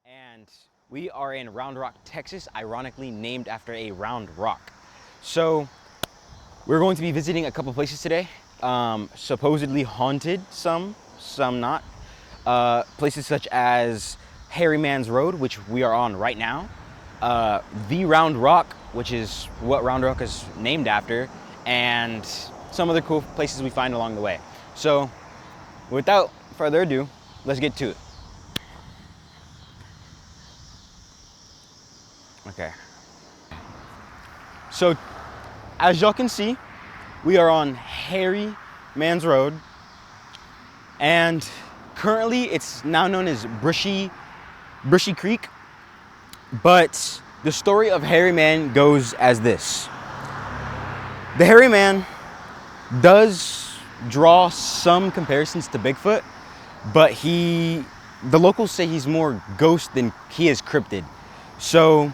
And we are in Round Rock, Texas, ironically named after a round rock. So we're going to be visiting a couple places today, supposedly haunted, some not. Places such as Hairy Man's Road, which we are on right now, the Round Rock, which is what Round Rock is named after, and some other cool places we find along the way. So without further ado, let's get to it. Okay. So as y'all can see, we are on Hairy Man's Road, and currently it's now known as Brushy Creek, but the story of Hairy Man goes as this. The Hairy Man does draw some comparisons to Bigfoot, but the locals say he's more ghost than he is cryptid. So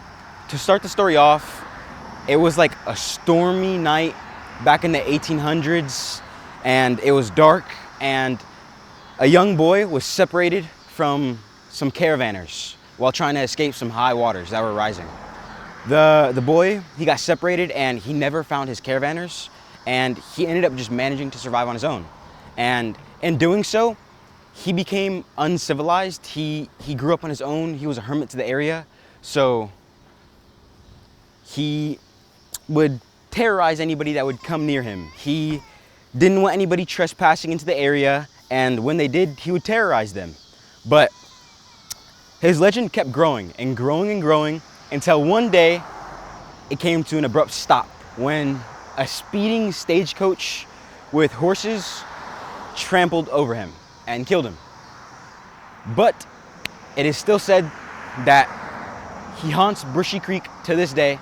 to start the story off, it was like a stormy night back in the 1800s, and it was dark, and a young boy was separated from some caravanners while trying to escape some high waters that were rising. The boy, he got separated and he never found his caravanners, and he ended up just managing to survive on his own. And in doing so, he became uncivilized. He grew up on his own. He was a hermit to the area. So he would terrorize anybody that would come near him. He didn't want anybody trespassing into the area, and when they did, he would terrorize them. But his legend kept growing and growing and growing until one day it came to an abrupt stop when a speeding stagecoach with horses trampled over him and killed him. But it is still said that he haunts Brushy Creek to this day,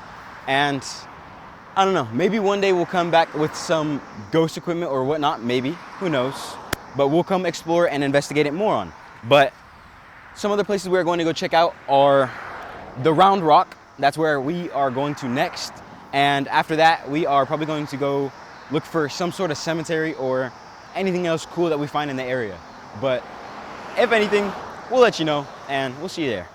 and I don't know, maybe one day we'll come back with some ghost equipment or whatnot, maybe, who knows, but we'll come explore and investigate it more on. But some other places we're going to go check out are the Round Rock. That's where we are going to next, and after that we are probably going to go look for some sort of cemetery or anything else cool that we find in the area. But if anything, we'll let you know, and we'll see you there.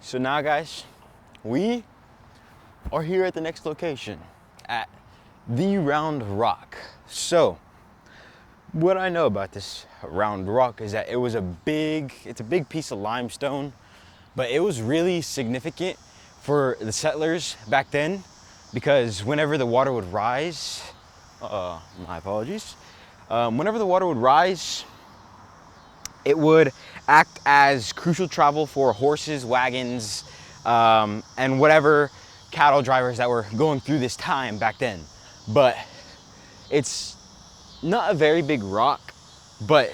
So now guys, we are here at the next location at the Round Rock. So what I know about this Round Rock is that it's a big piece of limestone, but it was really significant for the settlers back then, because whenever the water would rise, my apologies, whenever the water would rise, it would act as crucial travel for horses, wagons, and whatever cattle drivers that were going through this time back then. But it's not a very big rock, but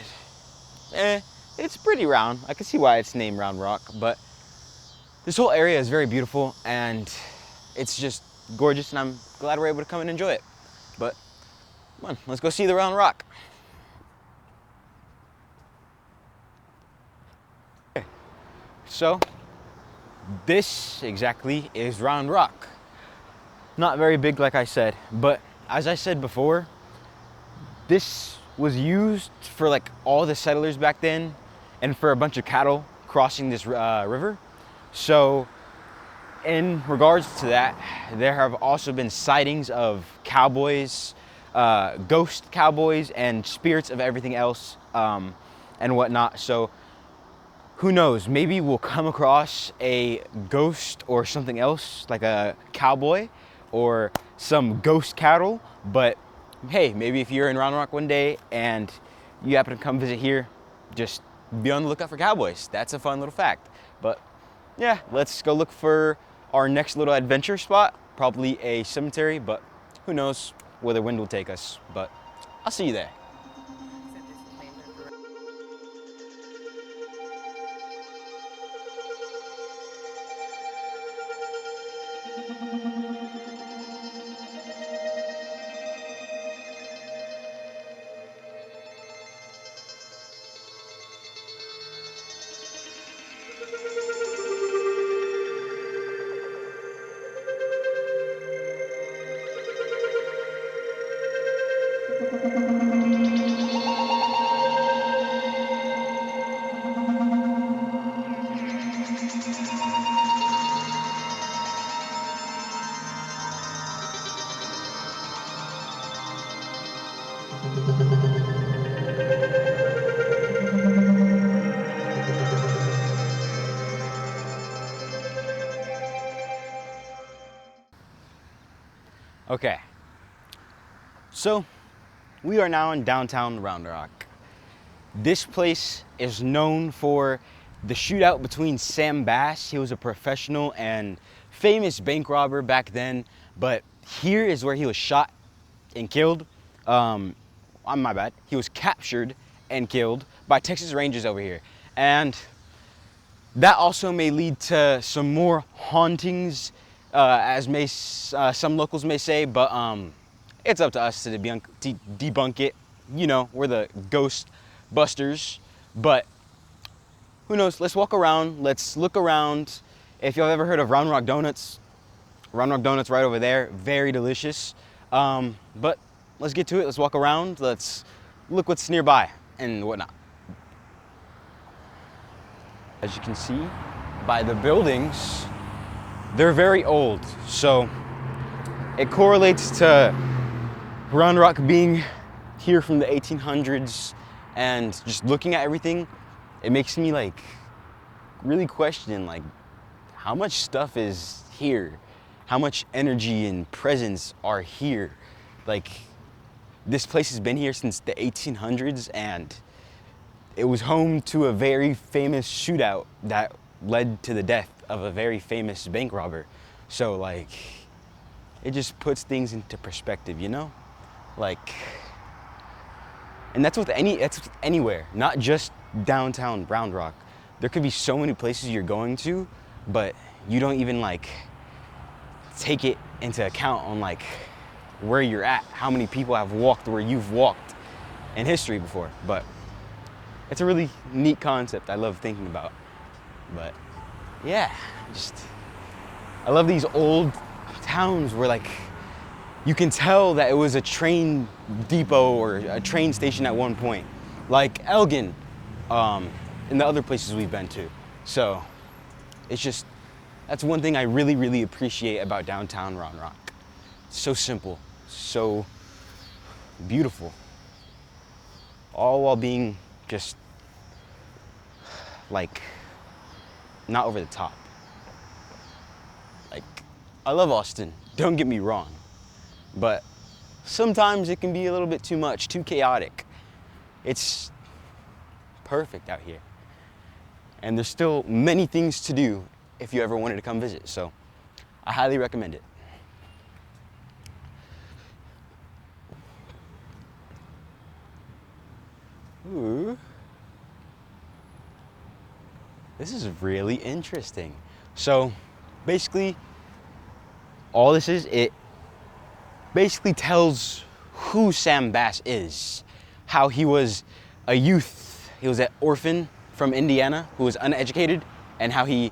it's pretty round. I can see why it's named Round Rock, but this whole area is very beautiful and it's just gorgeous, and I'm glad we're able to come and enjoy it. But come on, let's go see the Round Rock. So this exactly is Round Rock. Not very big, like I said, but as I said before, this was used for like all the settlers back then and for a bunch of cattle crossing this river. So in regards to that, there have also been sightings of cowboys, ghost cowboys, and spirits of everything else and whatnot. So who knows, maybe we'll come across a ghost or something else, like a cowboy or some ghost cattle. But hey, maybe if you're in Round Rock one day and you happen to come visit here, just be on the lookout for cowboys. That's a fun little fact. But yeah, let's go look for our next little adventure spot, probably a cemetery, but who knows where the wind will take us. But I'll see you there. Okay, so we are now in downtown Round Rock. This place is known for the shootout between Sam Bass. He was a professional and famous bank robber back then, but here is where he was shot and killed. My bad. He was captured and killed by Texas Rangers over here. And that also may lead to some more hauntings, some locals may say, but it's up to us to debunk it. You know, we're the ghost busters, but who knows? Let's walk around, let's look around. If y'all ever heard of Round Rock Donuts right over there, very delicious. But let's get to it, let's walk around, let's look what's nearby and whatnot. As you can see by the buildings, they're very old, so it correlates to Round Rock being here from the 1800s, and just looking at everything, it makes me like really question like how much stuff is here, how much energy and presence are here. Like, this place has been here since the 1800s, and it was home to a very famous shootout that led to the death of a very famous bank robber. So like, it just puts things into perspective, you know? Like, and that's with anywhere, not just downtown Round Rock. There could be so many places you're going to, but you don't even like take it into account on like where you're at, how many people have walked where you've walked in history before. But it's a really neat concept I love thinking about. But yeah, I love these old towns where like you can tell that it was a train depot or a train station at one point, like Elgin, and the other places we've been to. So it's just, that's one thing I really, really appreciate about downtown Round Rock. It's so simple, so beautiful, all while being just like not over the top. Like, I love Austin, don't get me wrong, but sometimes it can be a little bit too much, too chaotic. It's perfect out here, and there's still many things to do if you ever wanted to come visit, so I highly recommend it. Ooh. This is really interesting. So basically, all this is, it basically tells who Sam Bass is, how he was a youth, he was an orphan from Indiana who was uneducated, and how he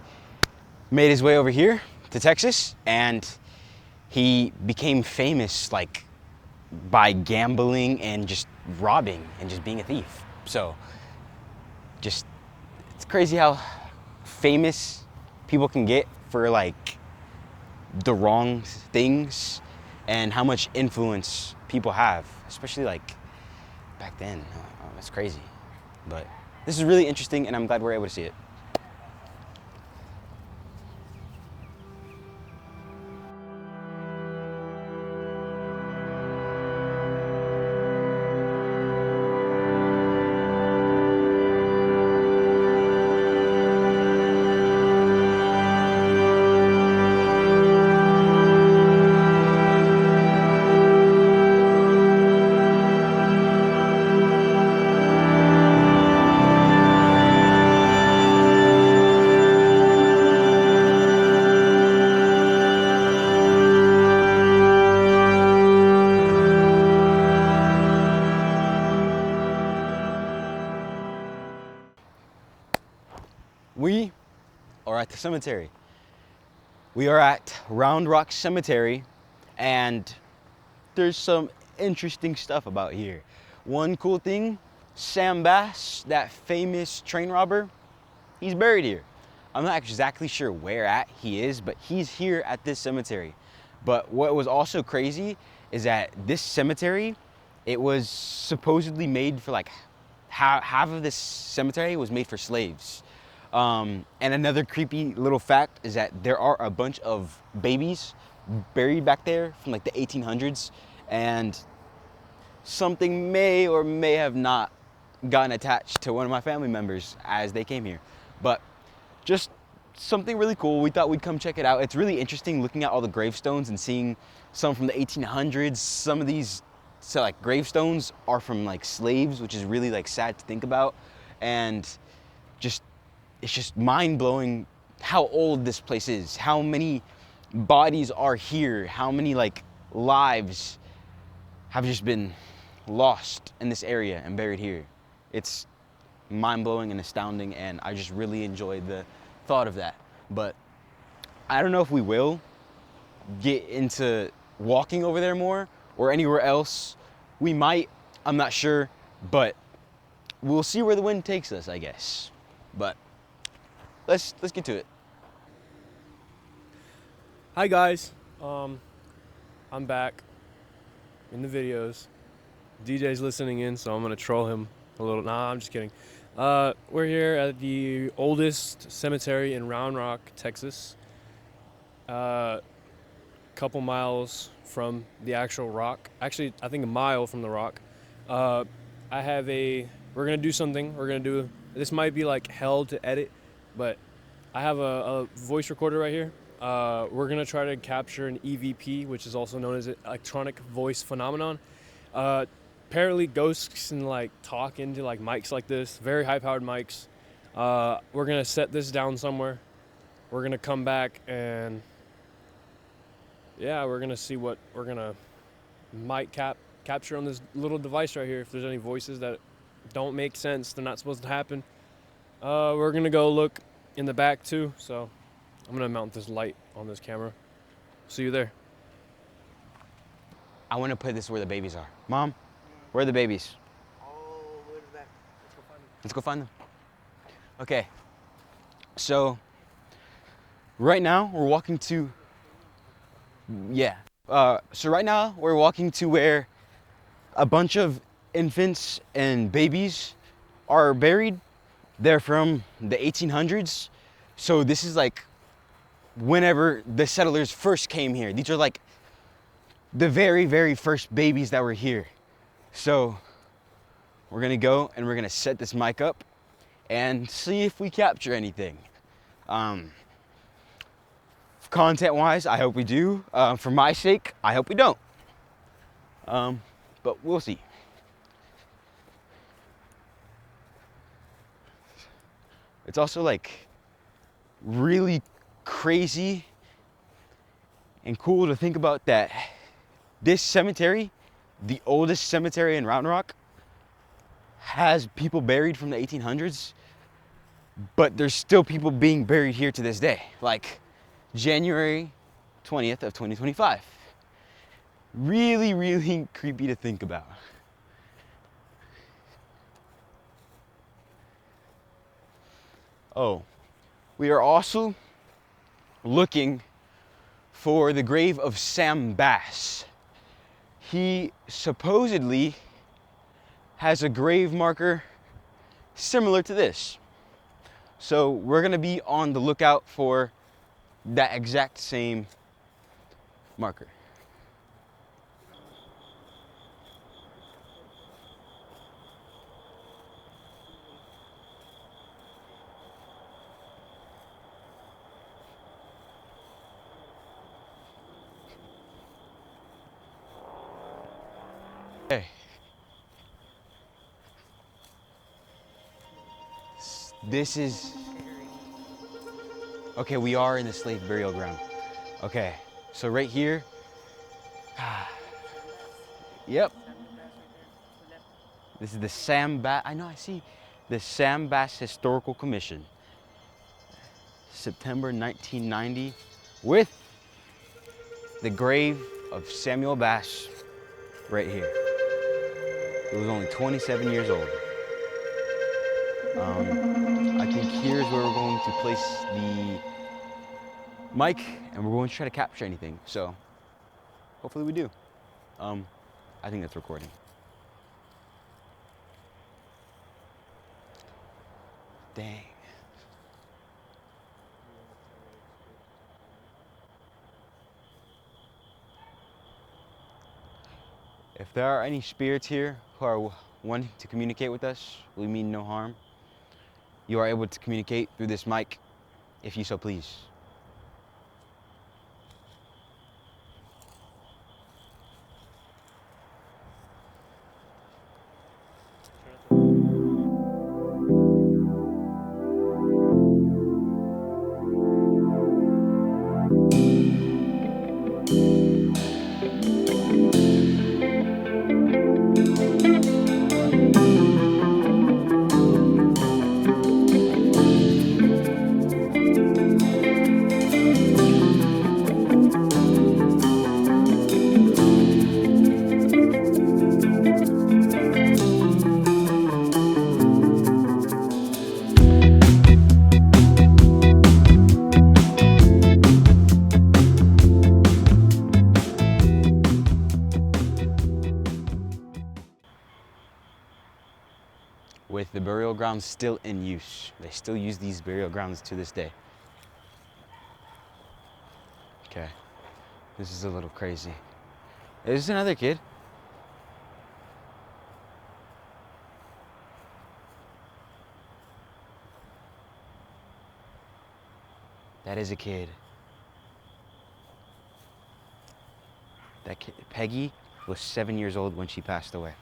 made his way over here to Texas, and he became famous like by gambling and just robbing and just being a thief. So just, it's crazy how famous people can get for like the wrong things, and how much influence people have, especially like back then. Oh, that's crazy. But this is really interesting, and I'm glad we're able to see it. We are at the cemetery. We are at Round Rock Cemetery, and there's some interesting stuff about here. One cool thing, Sam Bass, that famous train robber, he's buried here. I'm not exactly sure where at he is, but he's here at this cemetery. But what was also crazy is that this cemetery, it was supposedly made for like half of this cemetery was made for slaves. And another creepy little fact is that there are a bunch of babies buried back there from like the 1800s, and something may or may have not gotten attached to one of my family members as they came here. But just something really cool. We thought we'd come check it out. It's really interesting looking at all the gravestones and seeing some from the 1800s. Some of these like gravestones are from like slaves, which is really like sad to think about. And it's just mind-blowing how old this place is, how many bodies are here, how many like lives have just been lost in this area and buried here. It's mind-blowing and astounding, and I just really enjoyed the thought of that. But I don't know if we will get into walking over there more or anywhere else. We might, I'm not sure, but we'll see where the wind takes us, I guess. But let's get to it. Hi guys, I'm back in the videos. DJ's listening in, so I'm gonna troll him a little. Nah, I'm just kidding. We're here at the oldest cemetery in Round Rock, Texas. Couple miles from the actual rock. Actually, I think a mile from the rock. We're gonna do something. This might be like hell to edit, but I have a voice recorder right here. We're gonna try to capture an EVP, which is also known as an electronic voice phenomenon. Apparently ghosts can like talk into like mics like this, very high powered mics. We're gonna set this down somewhere. We're gonna come back and we're gonna see what we're gonna capture on this little device right here. If there's any voices that don't make sense, they're not supposed to happen. We're gonna go look in the back too, so I'm gonna mount this light on this camera. See you there. I want to put this where the babies are. Mom, where are the babies? Oh, where is that? Let's go find them. Let's go find them. Okay, so right now we're walking to, so right now we're walking to where a bunch of infants and babies are buried. They're from the 1800s. So this is like whenever the settlers first came here. These are like the very, very first babies that were here. So we're gonna go and we're gonna set this mic up and see if we capture anything. Content-wise, I hope we do. For my sake, I hope we don't. But we'll see. It's also like really crazy and cool to think about that this cemetery, the oldest cemetery in Round Rock, has people buried from the 1800s, but there's still people being buried here to this day, like January 20th of 2025. Really, really creepy to think about. Oh, we are also looking for the grave of Sam Bass. He supposedly has a grave marker similar to this. So we're gonna be on the lookout for that exact same marker. Okay. This is, okay, we are in the slave burial ground. Okay, so right here, yep. This is the Sam Bass, I know, I see. The Sam Bass Historical Commission. September 1990, with the grave of Samuel Bass right here. He was only 27 years old. I think here's where we're going to place the mic, and we're going to try to capture anything. So hopefully we do. I think that's recording. Dang. If there are any spirits here who are wanting to communicate with us, we mean no harm. You are able to communicate through this mic, if you so please. With the burial grounds still in use. They still use these burial grounds to this day. Okay, this is a little crazy. Is this another kid? That is a kid. That kid, Peggy, was 7 years old when she passed away.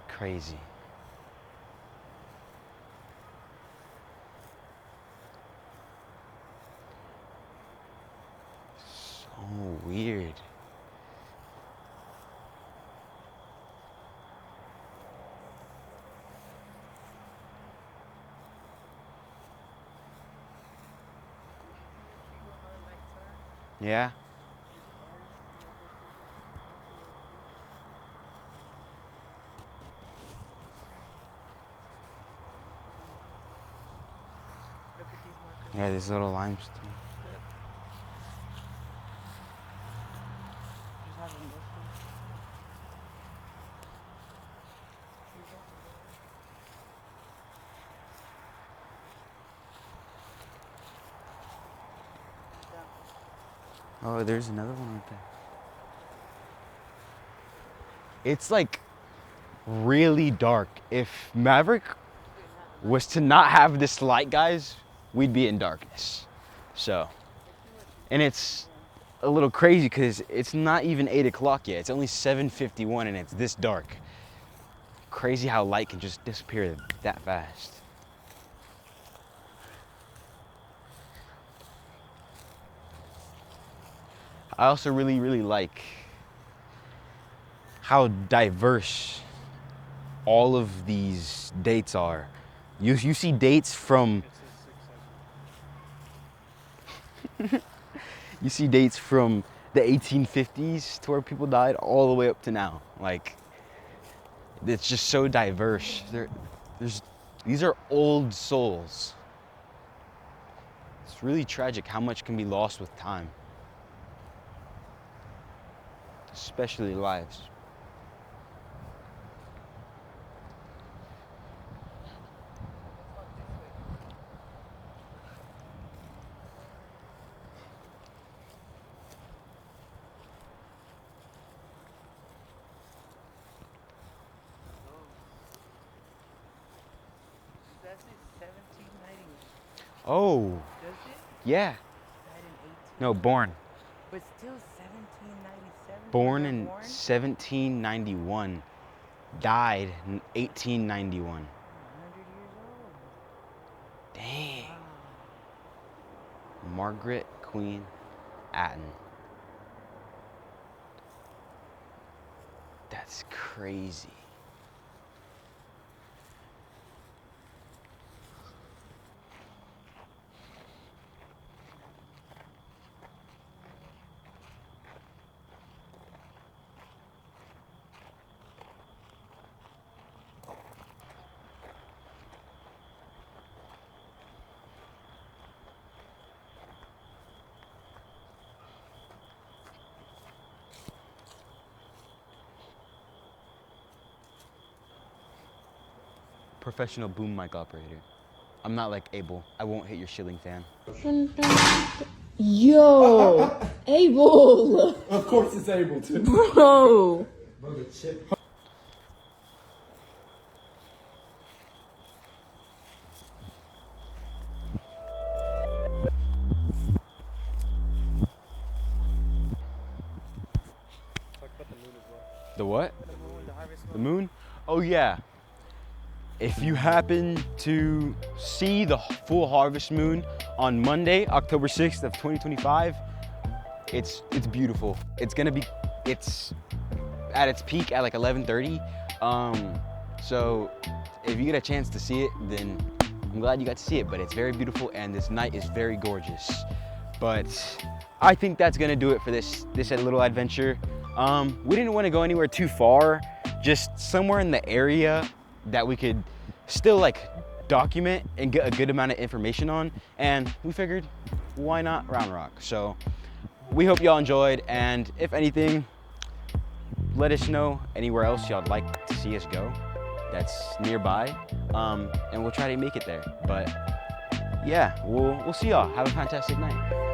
Crazy. So weird. Yeah. Yeah, this little limestone. Oh, there's another one right there. It's like really dark. If Maverick was to not have this light, guys, we'd be in darkness. So, and it's a little crazy because it's not even 8 o'clock yet. It's only 7:51 and it's this dark. Crazy how light can just disappear that fast. I also really like how diverse all of these dates are. You see dates from you see dates from the 1850s to where people died all the way up to now. Like, it's just so diverse. These are old souls. It's really tragic how much can be lost with time, especially lives. That says 1790. Oh, Does it? yeah. Died in 18. No, born. But still 1797. Born You were in born? 1791. Died in 1891. 100 years old. Dang. Wow. Margaret Queen Atten. That's crazy. professional boom mic operator. I'm not like Abel. I won't hit your shilling fan. Yo, Abel, Of course it's able to. bro. The what? The moon? Oh yeah. If you happen to see the full harvest moon on Monday, October 6th of 2025, it's beautiful. It's at its peak at like 11:30. So if you get a chance to see it, then I'm glad you got to see it, but it's very beautiful and this night is very gorgeous. But I think that's gonna do it for this little adventure. We didn't want to go anywhere too far, just somewhere in the area that we could still like document and get a good amount of information on. And we figured, why not Round Rock? So we hope y'all enjoyed, and if anything, let us know anywhere else y'all like to see us go that's nearby, and we'll try to make it there. But yeah, we'll see y'all. Have a fantastic night.